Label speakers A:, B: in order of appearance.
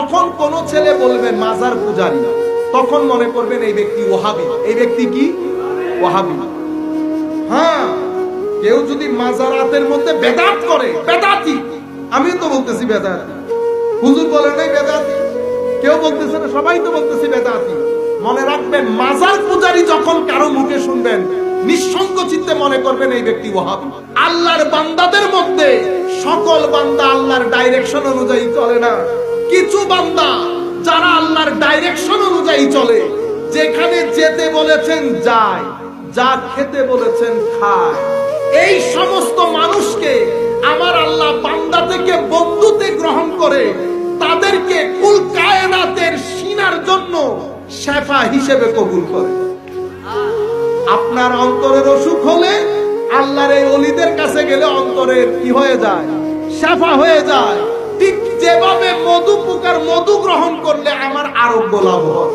A: যখন কোন ছেলে বলবে মাজার পূজারী, তখন মনে করবেন এই ব্যক্তি ওয়াহাবি। এই ব্যক্তি কি? ওয়াহাবি। হ্যাঁ, কেউ যদি মাজারাতের মধ্যে বেদাত করে, বেদাতি। আমি তো বলতেছি বেদাতি, হুজুর বলে নাই বেদাতি, কেউ বলতেছে না, সবাই তো বলতেছি বেদাতি। মনে রাখবেন, মাজার পূজারী যখন কারো মুখে শুনবেন, নিঃসঙ্গ চিত্তে মনে করবেন এই ব্যক্তি ওয়াহাবি। আল্লাহর বান্দাদের মধ্যে সকল বান্দা আল্লাহর ডাইরেকশন অনুযায়ী চলে না। কিছু বান্দা যারা আল্লাহর ডাইরেকশন অনুযায়ী চলে, যেখানে যেতে বলেছেন যায়, যা খেতে বলেছেন খায়, এই সমস্ত মানুষকে আমার আল্লাহ বান্দা থেকে বন্ধুতে গ্রহণ করে তাদেরকে কুল কায়নাতের সিনার জন্য শেফা হিসেবে কবুল করে। আপনার অন্তরের অসুখ হলে আল্লাহর এই ওলিদের কাছে গেলে অন্তরের কি হয়ে যায়? শেফা হয়ে যায়। ঠিক যেভাবে মধু পোকার মধু গ্রহণ করলে আমার আরোগ্য লাভ হয়।